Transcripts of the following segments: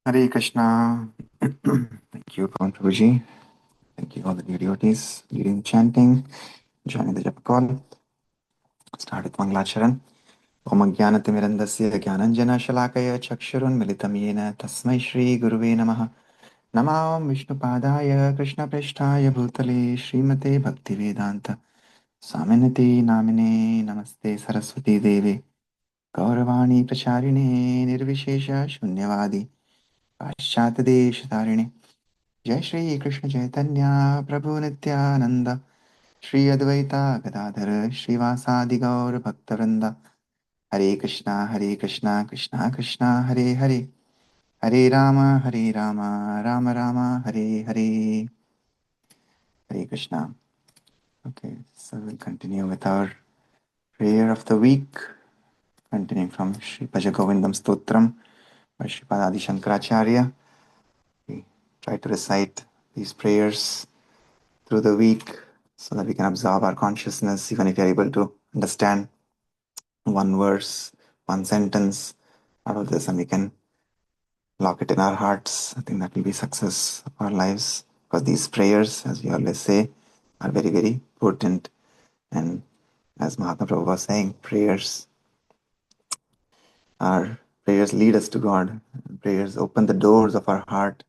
Hare Krishna. Thank you, Pawan Prabhuji. Thank you, all the dear devotees leading the chanting, joining the japa call. Start with Mangalacharan. Om Jnanatimirandasya Jnananjana Shalakaya Chakshurun Militam Yena Tasmai Shri Guruve Namaha. Namam Vishnupadaya Krishna Preshtaya Bhutale Srimate Bhaktivedanta Swaminati Namine Namaste Saraswati Deve Gauravani Pracharine Nirvishesha Shunyavadi Paschatadeshatarine जय श्री कृष्ण चैतन्य प्रभु नित्यानंद श्री अद्वैता गदाधर श्रीवासादि गौर भक्तवृंद हरे Krishna Krishna Krishna Hare Hare Hare Ram Ram Ram Hare Hare Hare Krishna. Okay, so we'll continue with our prayer of the week, continuing from Shri Bhajagovindam Stotram by Sripad Adi Shankaracharya. We try to recite these prayers through the week so that we can absorb our consciousness, even if you're able to understand one verse, one sentence out of this, and we can lock it in our hearts. I think that will be success of our lives, because these prayers, as we always say, are very, very potent. And as Mahatma Prabhu was saying, prayers lead us to God. Prayers open the doors of our heart,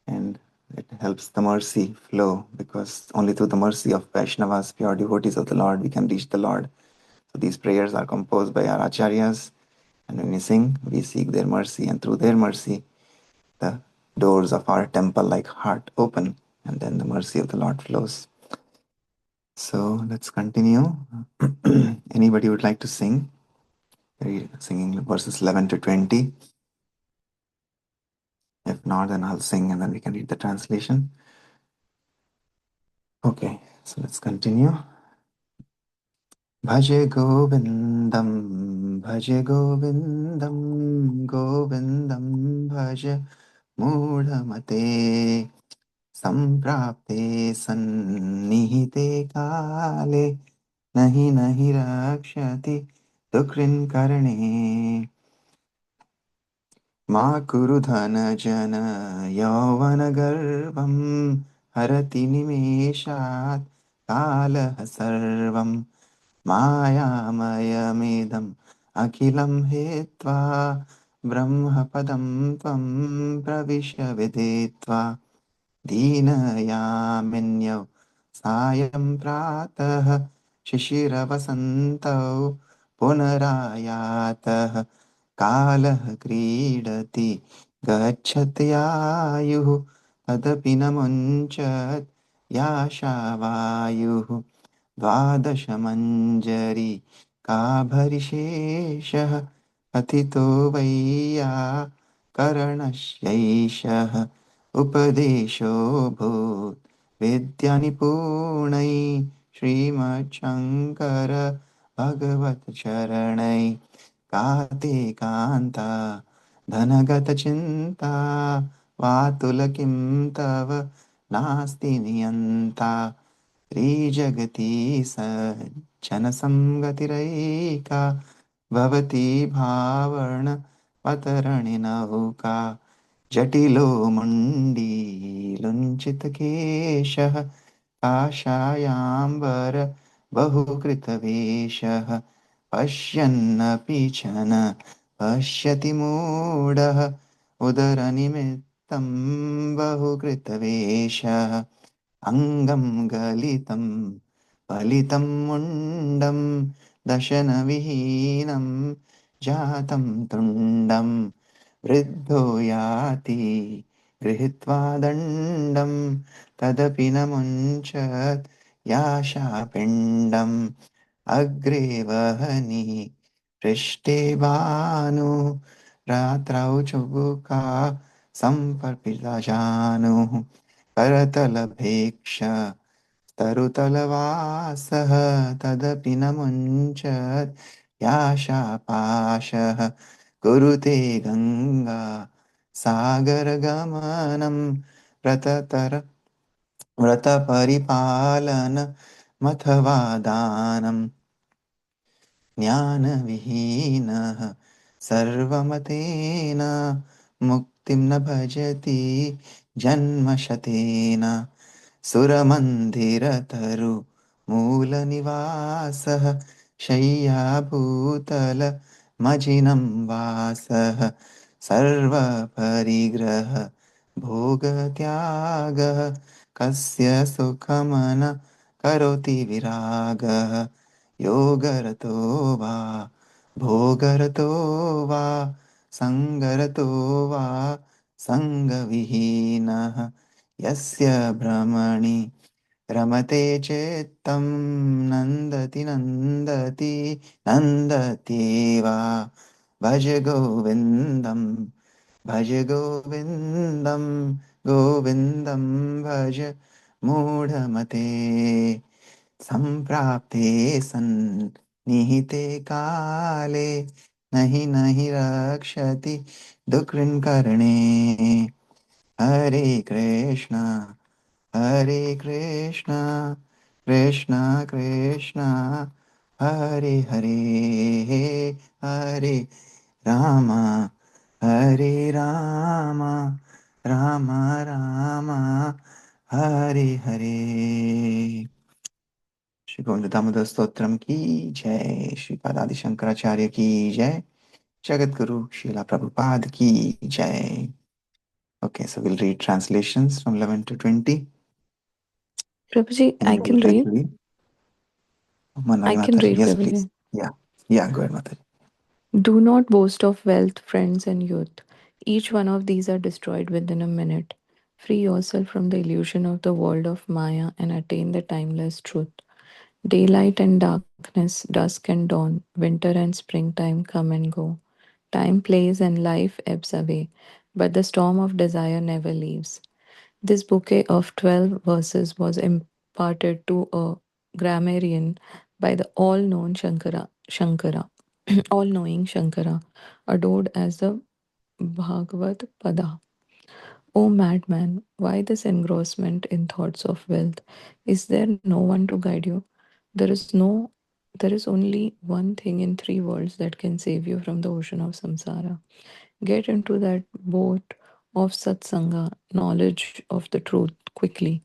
and it helps the mercy flow, because only through the mercy of Vaishnavas, pure devotees of the Lord, we can reach the Lord. So these prayers are composed by our acharyas, and when we sing, we seek their mercy, and through their mercy, the doors of our temple-like heart open, and then the mercy of the Lord flows. So let's continue. Anybody would like to sing? Singing verses 11 to 20. If not, then I'll sing and then we can read the translation. Okay, so let's continue. Bhaje Govindam, Govindam Bhaja Mudhamate Samprapte Sannihite Kale Nahi Rakshati Dukrin Karane Ma Kuru Dhana Jana Yavana Garvam Harati Nimeshat Kala Sarvam Mayamidam Akhilam Hetva Brahmapadam Tvam Pravisha Vedetva दीनयामिन्यौ सायं प्रातः शिशिरवसन्तौ पुनरायातः कालः क्रीडति गच्छत्यायुः तदपि न मुञ्चत् याशावायुः द्वादशमञ्जरी काभरिशेषः पतितो वैया करणस्यैषः उपदेशो भूत् विद्यानिपूर्णै श्रीमच्छङ्कर भगवत्चरणै काते कान्ता धनगतचिन्ता वातुलकिं तव नास्ति नियन्ता त्रिजगति सज्जनसंगतिरैका भवती भावर्ण पतरणिनौका जटिलो मण्डीलुञ्चितकेशः काषायाम्बर बहुकृतवेषः पश्यन्नपि च न पश्यति मूढः उदरनिमित्तं बहुकृतवेषः अङ्गं गलितं फलितं मुण्डं दशनविहीनं जातं तुण्डम् वृद्धो याति गृहीत्वा दण्डं तदपि न मुञ्चत् याशापिण्डम् अग्रे वहनि पृष्ठे भानु रात्रौ चुबुका सम्पर्पिता जानुः करतलभेक्ष तरुतलवासः तदपि न मुञ्चत् याशापाशः कुरुते गङ्गा सागरगमनं व्रतपरिपालनमथवा दानम् ज्ञानविहीनः सर्वमतेन मुक्तिमवाप्नोति मुक्तिं न भजति जन्मशतेन सुरमन्दिरतरुमूलनिवासः शय्याभूतलमजिनं वासः सर्वपरिग्रह भोगत्यागः कस्य सुखमन करोति विरागः योगरतो वा भोगरतो वा सङ्गरतो वा सङ्गविहीनः यस्य भ्रमणि रमते चेत्तं नन्दति नन्दति नन्दत्येव भज गोविन्दं भज गोविन्दं गोविन्दं भज मूढमते सम्प्राप्ते सन्निहिते काले नहि नहि रक्षति दुकृन्कर्णे हरे कृष्ण हरे कृष्ण कृष्ण कृष्ण हरे हरे हरे राम हरे राम राम राम हरे हरे श्री गोविंद दामोदर स्तोत्रम की जय। श्री पादादि शंकराचार्य की जय। Jagat Guru Srila Prabhupada ki jai. Okay, so we'll read translations from 11 to 20. Prabhuji, I Anybody can would like read. to read? Manali I can Mataji. read, Yes, please. Prabhuji. Yeah, go ahead, Mataji. Do not boast of wealth, friends, and youth. Each one of these are destroyed within a minute. Free yourself from the illusion of the world of Maya and attain the timeless truth. Daylight and darkness, dusk and dawn, winter and springtime come and go. Time plays and life ebbs away, but the storm of desire never leaves. This bouquet of 12 verses was imparted to a grammarian by the all-knowing Shankara, adored as the Bhagavad Pada. O madman, why this engrossment in thoughts of wealth? Is there no one to guide you? There is no there is only one thing in three worlds that can save you from the ocean of samsara. Get into that boat of satsanga, knowledge of the truth, quickly.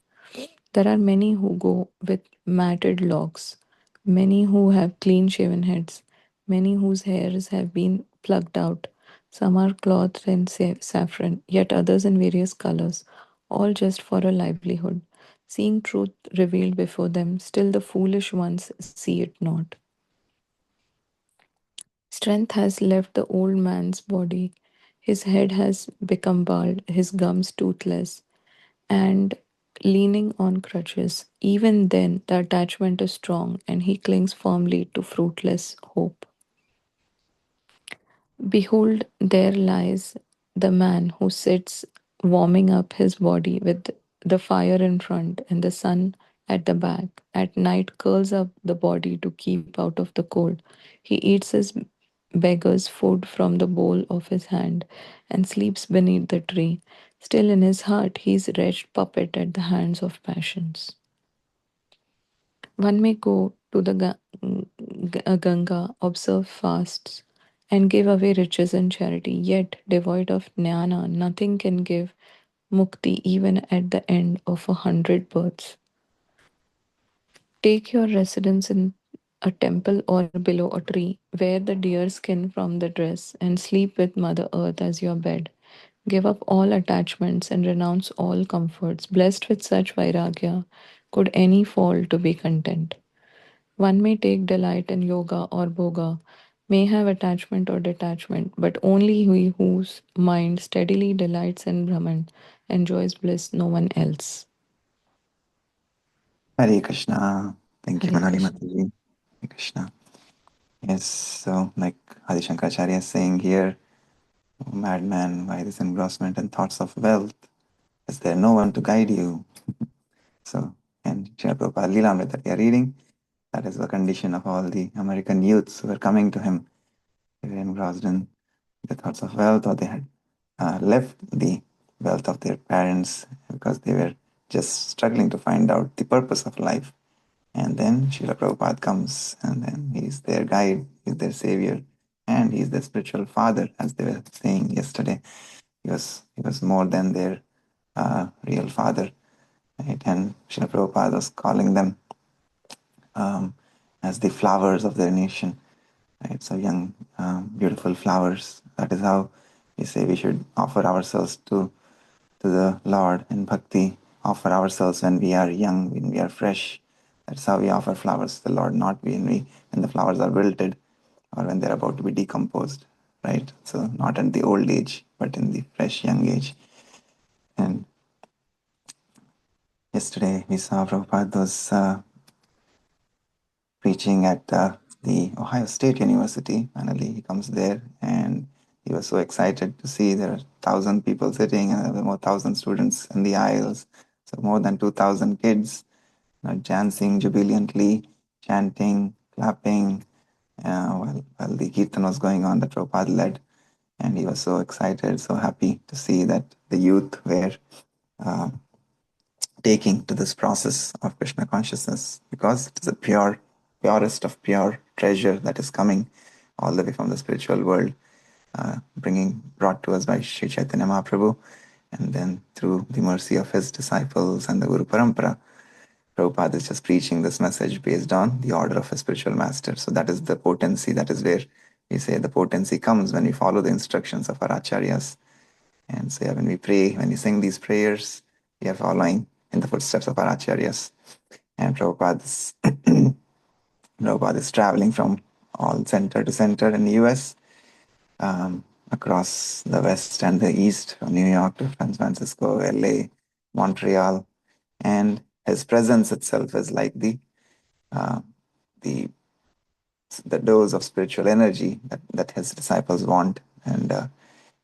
There are many who go with matted locks, many who have clean shaven heads, many whose hairs have been plucked out. Some are clothed in saffron, yet others in various colors, all just for a livelihood. Seeing truth revealed before them, still the foolish ones see it not. Strength has left the old man's body. His head has become bald, his gums toothless, and leaning on crutches. Even then, the attachment is strong and he clings firmly to fruitless hope. Behold, there lies the man who sits warming up his body with the fire in front and the sun at the back. At night, curls up the body to keep out of the cold. He eats his beggar's food from the bowl of his hand and sleeps beneath the tree. Still in his heart, he is wretched puppet at the hands of passions. One may go to the Ganga, observe fasts, and give away riches and charity, yet devoid of jnana, nothing can give mukti even at the end of 100 births. Take your residence in a temple or below a tree, wear the deer skin from the dress, and sleep with Mother Earth as your bed. Give up all attachments and renounce all comforts. Blessed with such vairagya, could any fall to be content? One may take delight in yoga or bhoga, may have attachment or detachment, but only he whose mind steadily delights in Brahman enjoys bliss, no one else. Hare Krishna. Thank you, Hare Manali Krishna. Mataji. Hare Krishna. Yes, so like Adi Shankaracharya is saying here, "O madman, why this engrossment and thoughts of wealth? Is there no one to guide you?" So, and Srila Prabhupada Lilamrita that we are reading, that is the condition of all the American youths who were coming to him. They were engrossed in the thoughts of wealth, or they had left the wealth of their parents because they were just struggling to find out the purpose of life. And then Srila Prabhupada comes, and then he's their guide, he's their savior, and he's their spiritual father, as they were saying yesterday. He was more than their real father, right? And Srila Prabhupada was calling them as the flowers of their nation, right? So young, beautiful flowers. That is how we say we should offer ourselves to the Lord in bhakti. Offer ourselves when we are young, when we are fresh. That's how we offer flowers to the Lord, not when the flowers are wilted or when they're about to be decomposed, right? So not in the old age, but in the fresh young age. And yesterday we saw Prabhupada was preaching at the Ohio State University. Finally, he comes there, and he was so excited to see there are 1,000 people sitting, and there were more 1,000 students in the aisles. So more than 2,000 kids, dancing jubilantly, chanting, clapping, while the kirtan was going on that Prabhupada led. And he was so excited, so happy to see that the youth were uh, taking to this process of Krishna consciousness, because it is a purest of pure treasure that is coming all the way from the spiritual world, brought to us by Sri Chaitanya Mahaprabhu, and then through the mercy of his disciples and the Guru Parampara, Prabhupada is just preaching this message based on the order of a spiritual master. So that is the potency. That is where we say the potency comes when we follow the instructions of our acharyas. And so, yeah, when we pray, when we sing these prayers, we are following in the footsteps of our acharyas. And Prabhupada is traveling from all center to center in the US, across the west and the east, from New York to San Francisco, LA, Montreal. And his presence itself is like uh, the dose of spiritual energy that his disciples want. And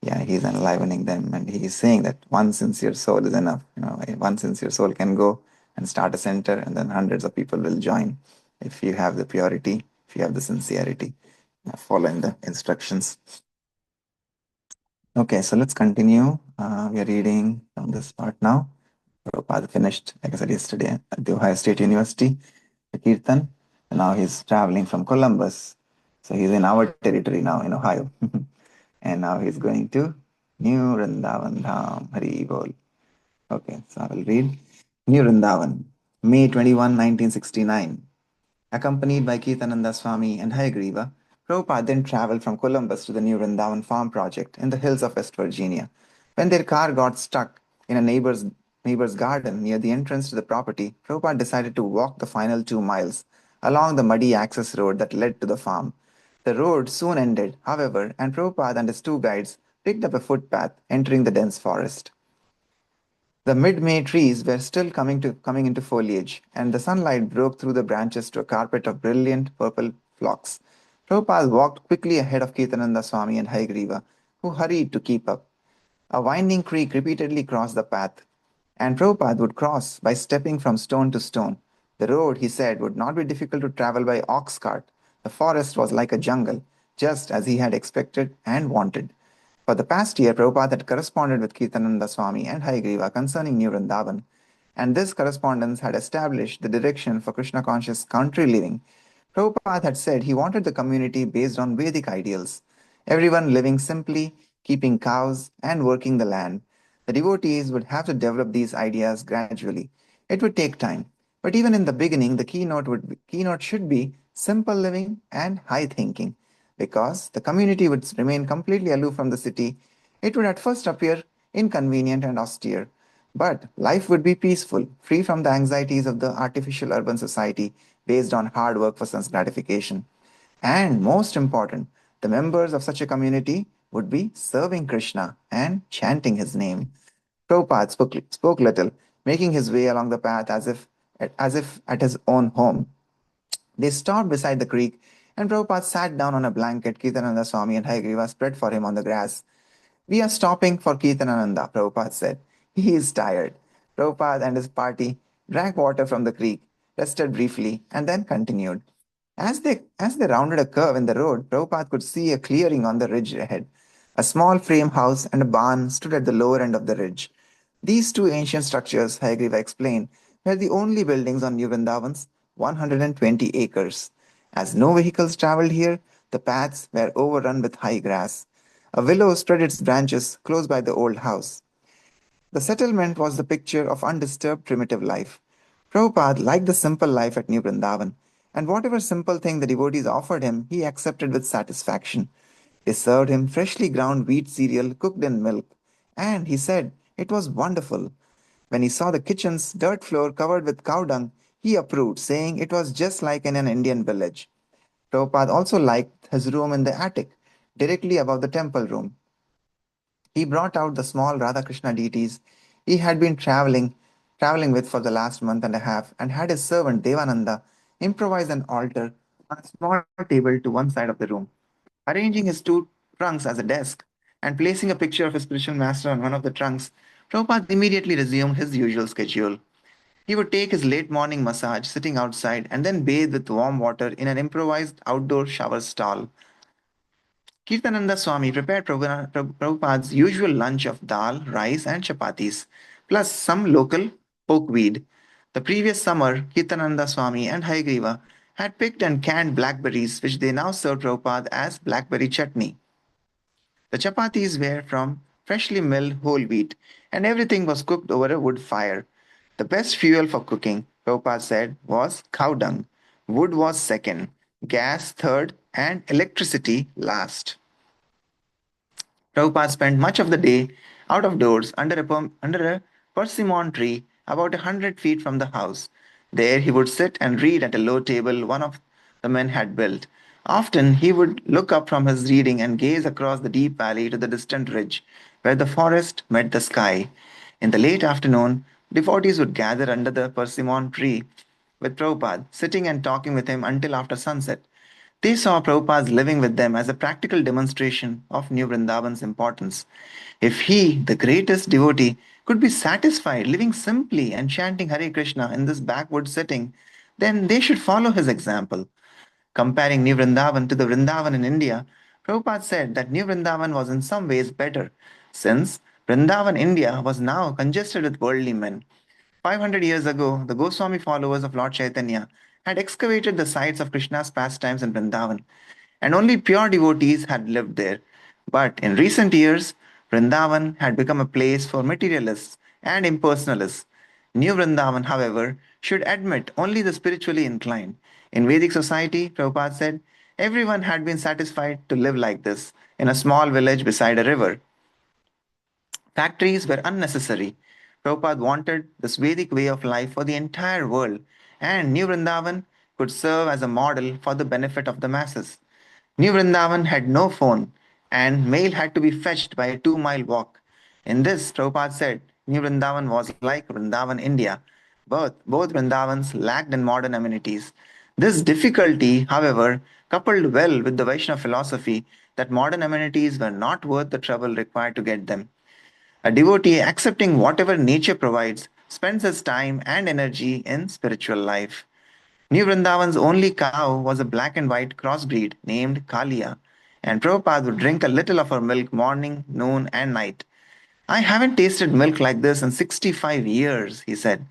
yeah, he's enlivening them, and he's saying that one sincere soul is enough. One sincere soul can go and start a center, and then hundreds of people will join if you have the purity, if you have the sincerity, following the instructions. Okay, so let's continue. We are reading from this part now. Prabhupada finished, like I said yesterday, at the Ohio State University, the Kirtan, and now he's traveling from Columbus. So he's in our territory now in Ohio. And now he's going to New Vrindavan Dham. Hari Bol. Okay, so I will read. New Vrindavan, May 21, 1969. Accompanied by Kirtananda Swami and Hayagriva, Prabhupada then traveled from Columbus to the New Vrindavan farm project in the hills of West Virginia. When their car got stuck in a neighbor's garden near the entrance to the property, Prabhupada decided to walk the final 2 miles along the muddy access road that led to the farm. The road soon ended, however, and Prabhupada and his two guides picked up a footpath entering the dense forest. The mid-May trees were still coming into foliage, and the sunlight broke through the branches to a carpet of brilliant purple phlox. Prabhupada walked quickly ahead of Kirtananda Swami and Hayagriva, who hurried to keep up. A winding creek repeatedly crossed the path, and Prabhupada would cross by stepping from stone to stone. The road, he said, would not be difficult to travel by ox cart. The forest was like a jungle, just as he had expected and wanted. For the past year, Prabhupada had corresponded with Kirtananda Swami and Hayagriva concerning New Vrindavan, and this correspondence had established the direction for Krishna conscious country living. Prabhupada had said he wanted the community based on Vedic ideals, everyone living simply, keeping cows, and working the land. The devotees would have to develop these ideas gradually. It would take time, but even in the beginning, the keynote should be simple living and high thinking. Because the community would remain completely aloof from the city, it would at first appear inconvenient and austere. But life would be peaceful, free from the anxieties of the artificial urban society based on hard work for sense gratification. And most important, the members of such a community would be serving Krishna and chanting his name. Prabhupada spoke little, making his way along the path as if at his own home. They stopped beside the creek, and Prabhupada sat down on a blanket Kirtananda Swami and Hayagriva spread for him on the grass. We are stopping for Kirtanananda, Prabhupada said. He is tired. Prabhupada and his party drank water from the creek, rested briefly, and then continued. As they rounded a curve in the road, Prabhupada could see a clearing on the ridge ahead. A small frame house and a barn stood at the lower end of the ridge. These two ancient structures, Hayagriva explained, were the only buildings on New Vrindavan's 120 acres. As no vehicles traveled here, the paths were overrun with high grass. A willow spread its branches close by the old house. The settlement was the picture of undisturbed primitive life. Prabhupada liked the simple life at New Vrindavan, and whatever simple thing the devotees offered him, he accepted with satisfaction. They served him freshly ground wheat cereal cooked in milk, and he said it was wonderful. When he saw the kitchen's dirt floor covered with cow dung, he approved, saying it was just like in an Indian village. Prabhupada also liked his room in the attic, directly above the temple room. He brought out the small Radha Krishna deities he had been traveling with for the last month and a half, and had his servant Devananda improvise an altar on a small table to one side of the room. Arranging his two trunks as a desk and placing a picture of his spiritual master on one of the trunks, Prabhupada immediately resumed his usual schedule. He would take his late morning massage sitting outside and then bathe with warm water in an improvised outdoor shower stall. Kirtananda Swami prepared Prabhupada's usual lunch of dal, rice, and chapatis, plus some local pokeweed. The previous summer, Kirtananda Swami and Hayagriva had picked and canned blackberries, which they now served Prabhupada as blackberry chutney. The chapatis were from freshly milled whole wheat, and everything was cooked over a wood fire. The best fuel for cooking, Prabhupada said, was cow dung. Wood was second, gas third, and electricity last. Prabhupada spent much of the day out of doors under a persimmon tree about 100 feet from the house. There he would sit and read at a low table one of the men had built. Often he would look up from his reading and gaze across the deep valley to the distant ridge, where the forest met the sky. In the late afternoon, devotees would gather under the persimmon tree with Prabhupada, sitting and talking with him until after sunset. They saw Prabhupada's living with them as a practical demonstration of New Vrindavan's importance. If he, the greatest devotee, could be satisfied living simply and chanting Hare Krishna in this backwoods setting, then they should follow his example. Comparing New Vrindavan to the Vrindavan in India, Prabhupada said that New Vrindavan was in some ways better, since Vrindavan, India, was now congested with worldly men. 500 years ago, the Goswami followers of Lord Chaitanya had excavated the sites of Krishna's pastimes in Vrindavan, and only pure devotees had lived there. But in recent years, Vrindavan had become a place for materialists and impersonalists. New Vrindavan, however, should admit only the spiritually inclined. In Vedic society, Prabhupada said, everyone had been satisfied to live like this, in a small village beside a river. Factories were unnecessary. Prabhupada wanted this Vedic way of life for the entire world, and New Vrindavan could serve as a model for the benefit of the masses. New Vrindavan had no phone, and mail had to be fetched by a 2 mile walk. In this, Prabhupada said, New Vrindavan was like Vrindavan, India. Both Vrindavans lacked in modern amenities. This difficulty, however, coupled well with the Vaishnava philosophy that modern amenities were not worth the trouble required to get them. A devotee accepting whatever nature provides spends his time and energy in spiritual life. New Vrindavan's only cow was a black and white crossbreed named Kalia, and Prabhupada would drink a little of her milk morning, noon, and night. I haven't tasted milk like this in 65 years, he said.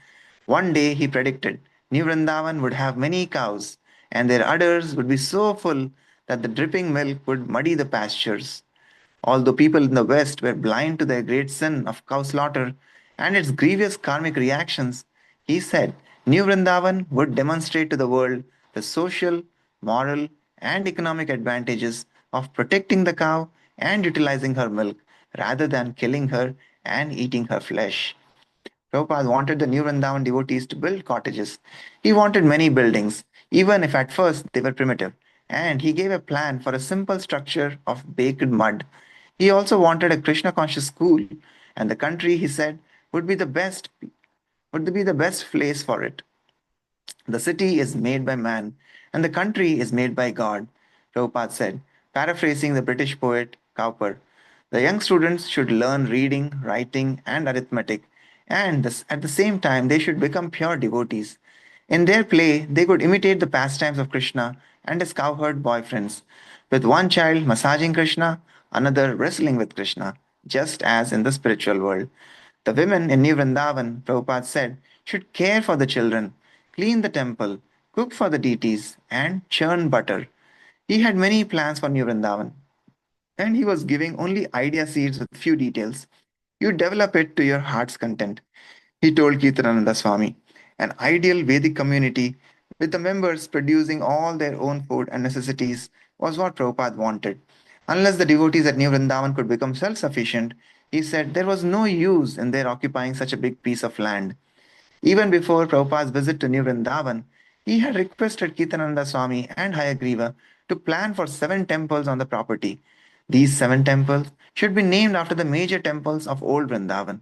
One day, he predicted, New Vrindavan would have many cows, and their udders would be so full that the dripping milk would muddy the pastures. Although people in the West were blind to the great sin of cow slaughter and its grievous karmic reactions, he said New Vrindavan would demonstrate to the world the social, moral, and economic advantages of protecting the cow and utilizing her milk rather than killing her and eating her flesh. Prabhupada wanted the New Vrindavan devotees to build cottages. He wanted many buildings, even if at first they were primitive, and he gave a plan for a simple structure of baked mud. He also wanted a Krishna conscious school, and the country, he said, would be the best place for it. The city is made by man, and the country is made by God, Prabhupada said, paraphrasing the British poet Cowper. The young students should learn reading, writing, and arithmetic, and at the same time, they should become pure devotees. In their play, they could imitate the pastimes of Krishna and his cowherd boyfriends, with one child massaging Krishna, another wrestling with Krishna, just as in the spiritual world. The women in New Vrindavan, Prabhupada said, should care for the children, clean the temple, cook for the deities, and churn butter. He had many plans for New Vrindavan. And he was giving only idea seeds with few details. You develop it to your heart's content, he told Kirtananda Swami. An ideal Vedic community with the members producing all their own food and necessities was what Prabhupada wanted. Unless the devotees at New Vrindavan could become self sufficient, he said there was no use in their occupying such a big piece of land. Even before Prabhupada's visit to New Vrindavan, he had requested Kirtananda Swami and Hayagriva to plan for 7 temples on the property. These 7 temples should be named after the major temples of old Vrindavan.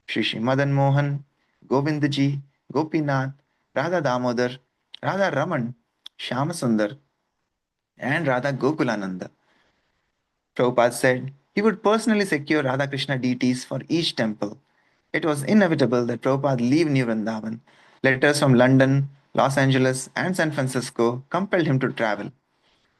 Shri Madan Mohan, Govindji, Gopinath, Radha Damodar, Radha Raman, Shyamasundar, and Radha Gokulananda. Prabhupada said he would personally secure Radha Krishna deities for each temple. It was inevitable that Prabhupada leave New Vrindavan. Letters from London, Los Angeles, and San Francisco compelled him to travel.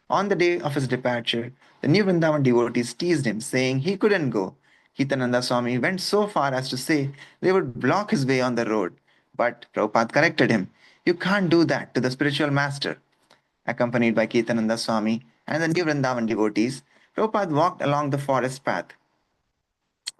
On the day of his departure, the New Vrindavan devotees teased him, saying he couldn't go. Hitananda Swami went so far as to say they would block his way on the road. But Prabhupada corrected him. You can't do that to the spiritual master. Accompanied by Ketananda Swami and the New Vrindavan devotees, Prabhupada walked along the forest path.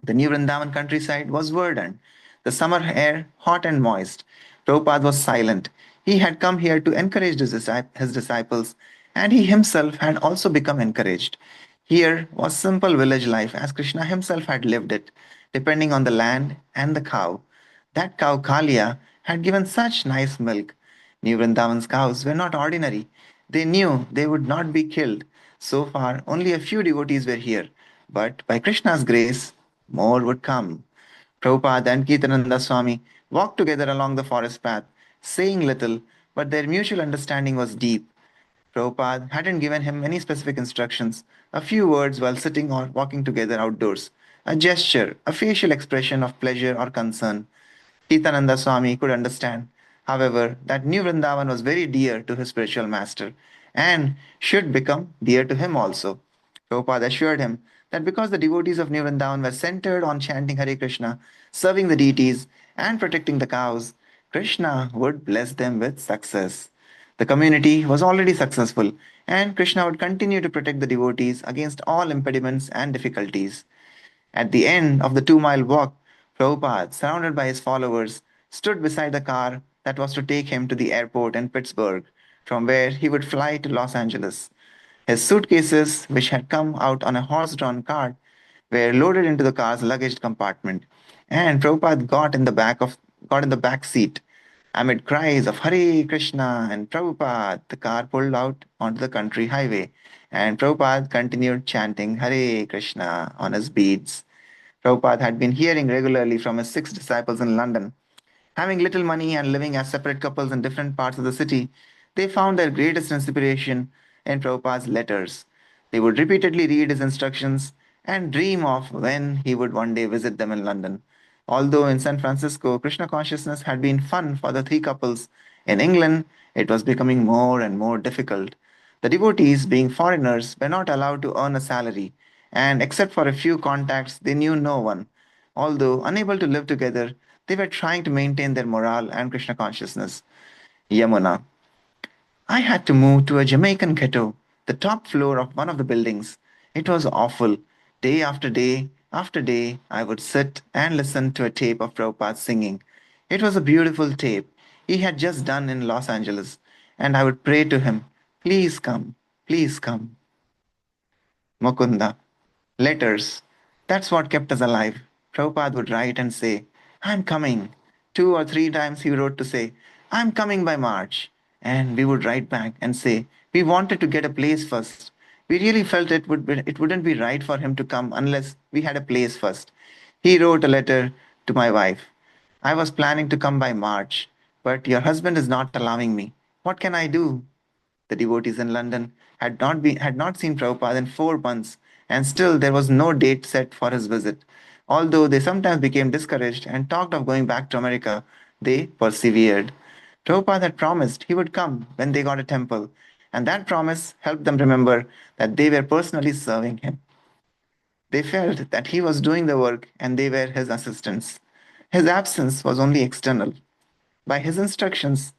The New Vrindavan countryside was verdant, the summer air hot and moist. Prabhupada was silent. He had come here to encourage his disciples, and he himself had also become encouraged. Here was simple village life as Krishna himself had lived it, depending on the land and the cow. That cow Kalia had given such nice milk. New Vrindavan's cows were not ordinary. They knew they would not be killed. So far, only a few devotees were here. But by Krishna's grace, more would come. Prabhupada and Kirtananda Swami walked together along the forest path, saying little, but their mutual understanding was deep. Prabhupada hadn't given him any specific instructions, a few words while sitting or walking together outdoors, a gesture, a facial expression of pleasure or concern. Titananda Swami could understand, however, that New Vrindavan was very dear to his spiritual master and should become dear to him also. Prabhupada assured him that because the devotees of New Vrindavan were centered on chanting Hare Krishna, serving the deities, and protecting the cows, Krishna would bless them with success. The community was already successful, and Krishna would continue to protect the devotees against all impediments and difficulties. At the end of the 2 mile walk, Prabhupada, surrounded by his followers, stood beside the car that was to take him to the airport in Pittsburgh, from where he would fly to Los Angeles. His suitcases, which had come out on a horse drawn cart, were loaded into the car's luggage compartment, and Prabhupada got in the back seat. Amid cries of Hare Krishna and Prabhupada, the car pulled out onto the country highway, and Prabhupada continued chanting Hare Krishna on his beads. Prabhupada had been hearing regularly from his 6 disciples in London. Having little money and living as separate couples in different parts of the city, they found their greatest inspiration in Prabhupada's letters. They would repeatedly read his instructions and dream of when he would one day visit them in London. Although in San Francisco, Krishna consciousness had been fun for the 3 couples, in England it was becoming more and more difficult. The devotees, being foreigners, were not allowed to earn a salary, and except for a few contacts, they knew no one. Although unable to live together, they were trying to maintain their morale and Krishna consciousness. Yamuna. I had to move to a Jamaican ghetto, the top floor of one of the buildings. It was awful. Day after day, I would sit and listen to a tape of Prabhupada singing. It was a beautiful tape he had just done in Los Angeles, and I would pray to him, please come, please come. Mukunda. Letters. That's what kept us alive. Prabhupada would write and say, I'm coming. 2 or 3 times he wrote to say, I'm coming by March. And we would write back and say, we wanted to get a place first. We really felt it wouldn't be right for him to come unless we had a place first. He wrote a letter to my wife. I was planning to come by March, but your husband is not allowing me. What can I do? The devotees in London had not seen Prabhupada in 4 months, and still there was no date set for his visit. Although they sometimes became discouraged and talked of going back to America, they persevered. Prabhupada had promised he would come when they got a temple, and that promise helped them remember that they were personally serving him. They felt that he was doing the work and they were his assistants. His absence was only external. By his instructions,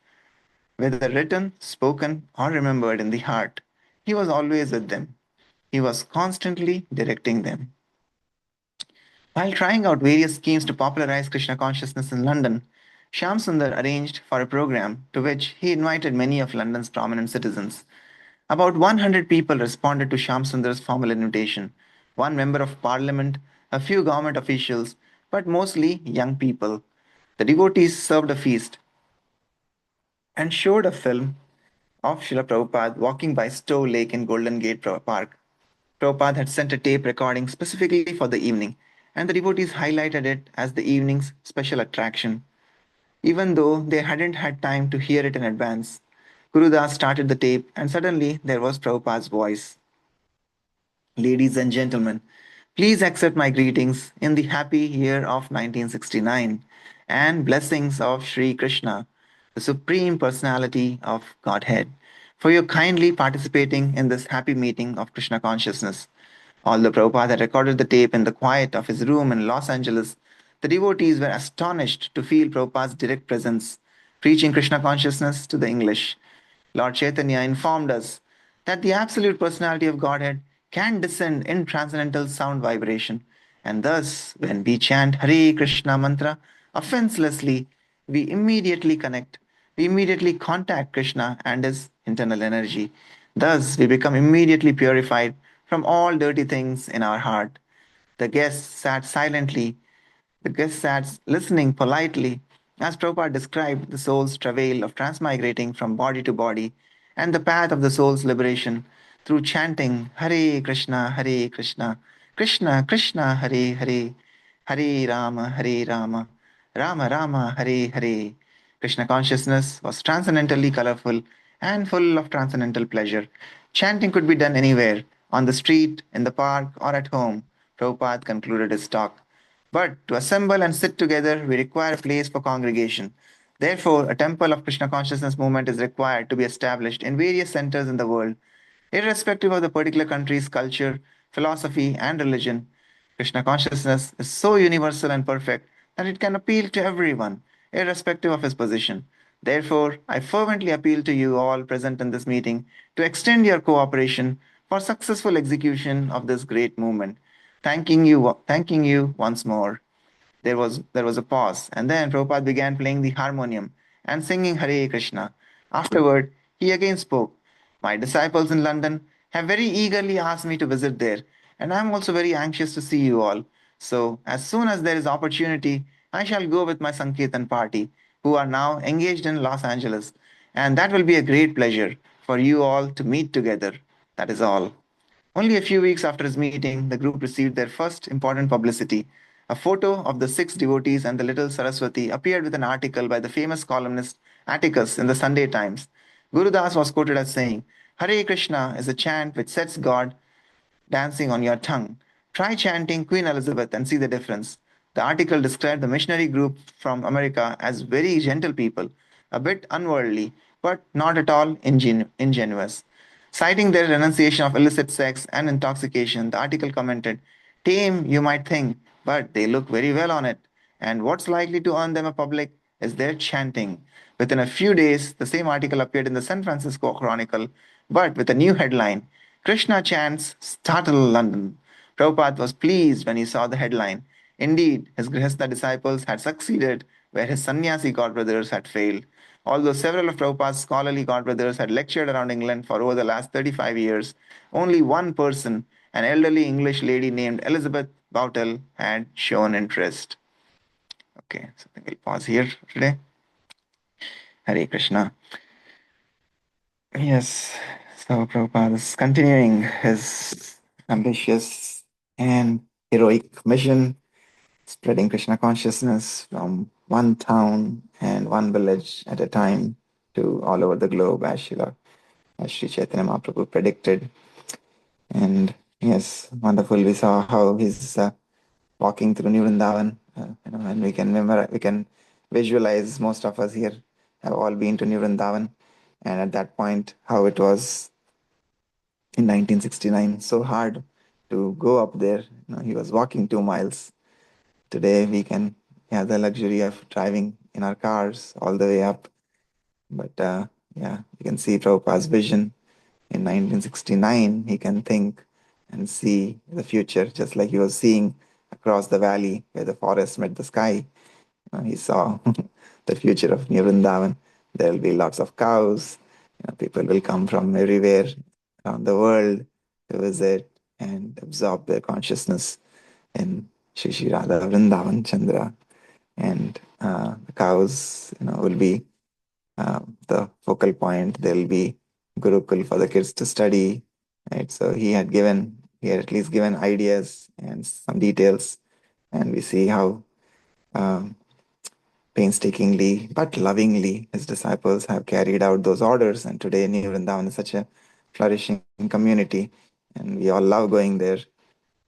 whether written, spoken, or remembered in the heart, he was always with them. He was constantly directing them. While trying out various schemes to popularize Krishna consciousness in London, Shyam Sundar arranged for a program to which he invited many of London's prominent citizens. About 100 people responded to Shyam Sundar's formal invitation, one member of parliament, a few government officials, but mostly young people. The devotees served a feast and showed a film of Srila Prabhupada walking by Stowe Lake in Golden Gate Park. Prabhupada had sent a tape recording specifically for the evening, and the devotees highlighted it as the evening's special attraction. Even though they hadn't had time to hear it in advance, Gurudas started the tape, and suddenly there was Prabhupada's voice. Ladies and gentlemen, please accept my greetings in the happy year of 1969 and blessings of Sri Krishna, the Supreme Personality of Godhead, for your kindly participating in this happy meeting of Krishna consciousness. Although Prabhupada had recorded the tape in the quiet of his room in Los Angeles, the devotees were astonished to feel Prabhupada's direct presence, preaching Krishna consciousness to the English. Lord Chaitanya informed us that the absolute personality of Godhead can descend in transcendental sound vibration, and thus, when we chant Hare Krishna mantra offenselessly, we immediately connect, we immediately contact Krishna and his internal energy. Thus, we become immediately purified from all dirty things in our heart. The guests sat silently, the guest sat listening politely as Prabhupada described the soul's travail of transmigrating from body to body and the path of the soul's liberation through chanting Hare Krishna, Krishna Krishna, Hare Hare, Hare Rama, Rama Rama, Hare Hare. Krishna consciousness was transcendently colorful and full of transcendental pleasure. Chanting could be done anywhere, on the street, in the park, or at home. Prabhupada concluded his talk. But to assemble and sit together, we require a place for congregation. Therefore, a temple of Krishna consciousness movement is required to be established in various centers in the world, irrespective of the particular country's culture, philosophy, and religion. Krishna consciousness is so universal and perfect that it can appeal to everyone, irrespective of his position. Therefore, I fervently appeal to you all present in this meeting to extend your cooperation for successful execution of this great movement. Thanking you once more. There was a pause, and then Prabhupada began playing the harmonium and singing Hare Krishna. Afterward, he again spoke. My disciples in London have very eagerly asked me to visit there, and I am also very anxious to see you all. So, as soon as there is opportunity, I shall go with my Sankirtan party, who are now engaged in Los Angeles, and that will be a great pleasure for you all to meet together. That is all. Only a few weeks after his meeting, the group received their first important publicity. A photo of the six devotees and the little Saraswati appeared with an article by the famous columnist Atticus in the Sunday Times. Guru Das was quoted as saying, Hare Krishna is a chant which sets God dancing on your tongue. Try chanting Queen Elizabeth and see the difference. The article described the missionary group from America as very gentle people, a bit unworldly, but not at all ingenuous. Citing their renunciation of illicit sex and intoxication, the article commented, Tame, you might think, but they look very well on it. And what's likely to earn them a public is their chanting. Within a few days, the same article appeared in the San Francisco Chronicle, but with a new headline Krishna chants startle London. Prabhupada was pleased when he saw the headline. Indeed, his Grihastha disciples had succeeded where his sannyasi godbrothers had failed. Although several of Prabhupada's scholarly godbrothers had lectured around England for over the last 35 years, only one person, an elderly English lady named Elizabeth Boughtel, had shown interest. Okay, so I think we'll pause here today. Hare Krishna. Yes, so Prabhupada is continuing his ambitious and heroic mission, spreading Krishna consciousness from one town and one village at a time to all over the globe, as Sri Chaitanya Mahaprabhu predicted. And yes, wonderful. We saw how he's walking through New Vrindavan, and we can visualize. Most of us here have all been to New Vrindavan, and at that point, how it was in 1969, so hard to go up there. He was walking 2 miles. Today, we can have the luxury of driving in our cars all the way up. But yeah, you can see Prabhupada's vision. In 1969, he can think and see the future, just like he was seeing across the valley where the forest met the sky. He saw the future of New Vrindavan. There will be lots of cows. People will come from everywhere around the world to visit and absorb their consciousness in Shri Shri Radha Vrindavan Chandra. And the cows, will be the focal point. There will be Gurukul for the kids to study. Right. So he had at least given ideas and some details, and we see how um, painstakingly but lovingly his disciples have carried out those orders. And today, New Vrindavan is such a flourishing community, and we all love going there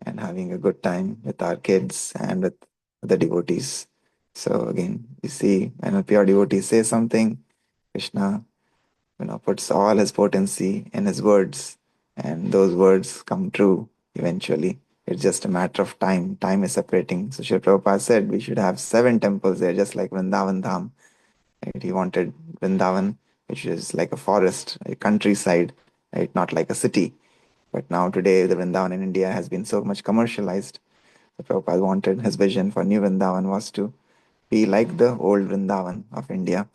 and having a good time with our kids and with the devotees. So again, we see when a pure devotee says something, Krishna, puts all his potency in his words, and those words come true eventually. It's just a matter of time. Time is separating. So Srila Prabhupada said we should have 7 temples there, just like Vrindavan Dham. Right? He wanted Vrindavan, which is like a forest, a countryside, right? Not like a city. But now today, the Vrindavan in India has been so much commercialized. So Prabhupada wanted his vision for New Vrindavan was to be like the old Vrindavan of India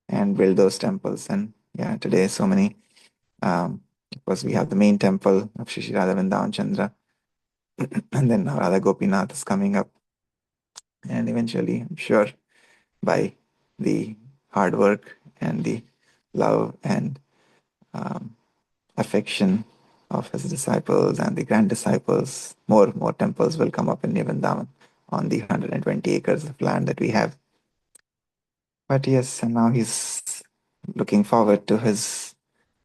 and build those temples. And yeah, today so many. Of course, we have the main temple of Shri Shri Radha Vrindavan Chandra, and then now Radha Gopinath is coming up. And eventually, I'm sure by the hard work and the love and um, affection of his disciples and the grand disciples, more temples will come up in New Vrindavan on the 120 acres of land that we have. But yes, and now he's looking forward to his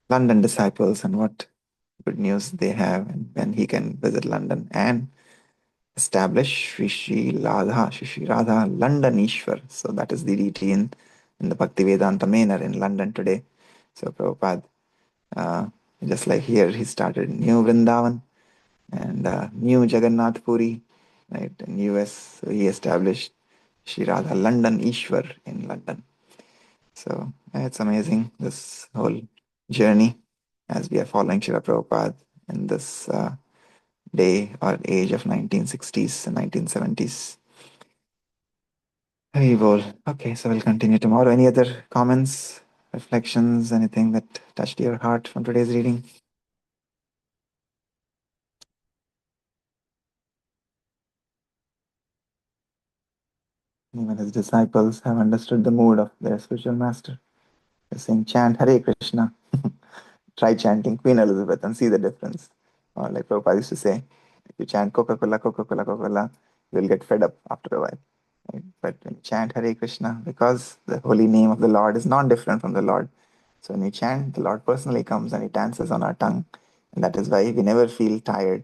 London disciples and what good news they have, and when he can visit London and establish Sri Sri Radha London Ishwar. So that is the deity in the Bhaktivedanta Manor in London today. So Prabhupada, uh, just like here, he started New Vrindavan and New Jagannath Puri, right, in US. So he established Sri Radha London Ishwar in London. So it's amazing, this whole journey as we are following Srila Prabhupada in this day or age of 1960s and 1970s. Hey, bol. Okay, so we'll continue tomorrow. Any other comments, reflections, anything that touched your heart from today's reading? Even his disciples have understood the mood of their spiritual master. They're saying, chant Hare Krishna. Try chanting Queen Elizabeth and see the difference. Or like Prabhupada used to say, if you chant Coca-Cola, Coca-Cola, Coca-Cola, you'll get fed up after a while. Right? But when you chant Hare Krishna, because the holy name of the Lord is not different from the Lord. So when you chant, the Lord personally comes and he dances on our tongue. And that is why we never feel tired.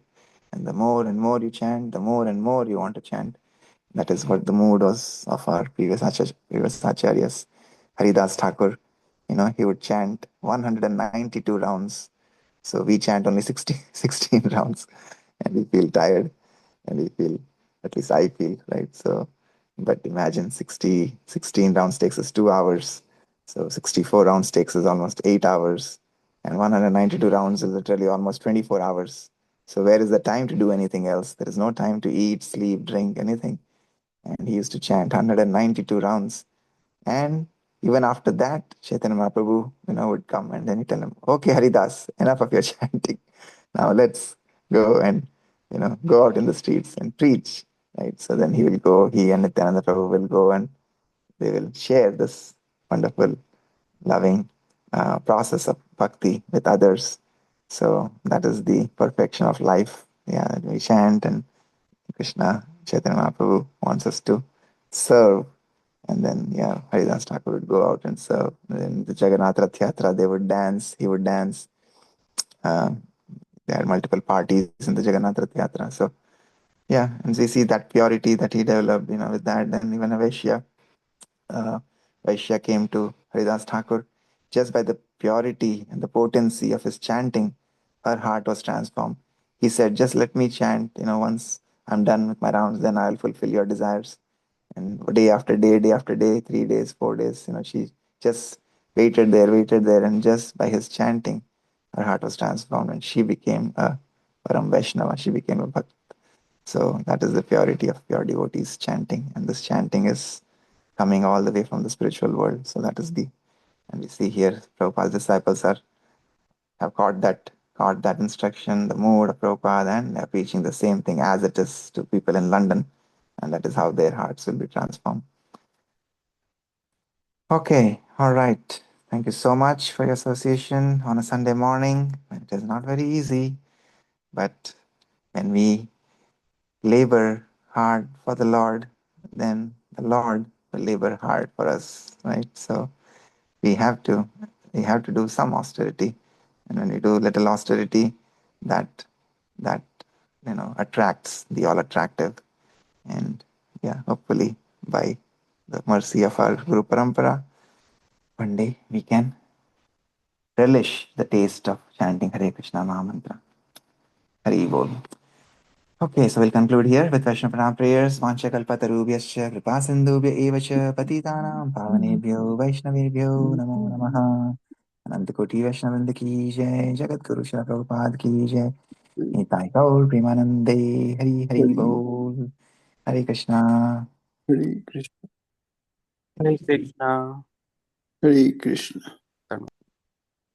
And the more and more you chant, the more and more you want to chant. That is what the mood was of our previous acharyas. Haridas Thakur, he would chant 192 rounds. So we chant only 16 rounds and we feel tired and we feel, at least I feel, right? So, but imagine 16 rounds takes us 2 hours. So 64 rounds takes us almost 8 hours. And 192 rounds is literally almost 24 hours. So where is the time to do anything else? There is no time to eat, sleep, drink, anything. And he used to chant 192 rounds. And even after that, Chaitanya Mahaprabhu, would come and then he tell him, okay, Haridas, enough of your chanting. Now let's go and, go out in the streets and preach. Right. So then he will go, he and Nityananda Prabhu will go and they will share this wonderful, loving process of bhakti with others. So that is the perfection of life. Yeah, we chant and Krishna, Chaitanya Mahaprabhu wants us to serve. And then, yeah, Haridas Thakur would go out and serve. And then the Jagannath Rath Yatra, they would dance, he would dance. Uh, they had multiple parties in the Jagannath Rath Yatra. So, yeah, and we see that purity that he developed, with that. Then even a uh, Vaishya came to Haridas Thakur just by the purity and the potency of his chanting. Her heart was transformed. He said, just let me chant, once I'm done with my rounds, then I'll fulfill your desires. And day after day, 3 days, 4 days, she just waited there, and just by his chanting, her heart was transformed and she became a Param Vaishnava, she became a Bhakt. So that is the purity of pure devotees chanting. And this chanting is coming all the way from the spiritual world. So that is and we see here Prabhupada's disciples have caught that instruction, the mood of Prabhupada, and they're preaching the same thing as it is to people in London. And that is how their hearts will be transformed. Okay, all right. Thank you so much for your association on a Sunday morning. It is not very easy, but when we labor hard for the Lord, then the Lord will labor hard for us, right? So we have to do some austerity, and when we do little austerity, that that attracts the all attractive, and yeah, hopefully by the mercy of our Guru Parampara, one day we can relish the taste of chanting Hare Krishna Mahamantra. Hari Bol. Okay, so we'll conclude here with Vaishnava Pranam prayers. Vancha kalpatarubhyascha kripa sindhubhya eva cha patitanam pavanebhyo Vaishnavebhyo namo namaha. Anant Koti Vaishnavanda ki jai, Jagat Guru Shila Prabhupada ki jai. Nitai Gaur Premanande, Hari Hari Hare Bol. Hare Krishna. Hare Krishna. Hare Krishna. Hare Krishna.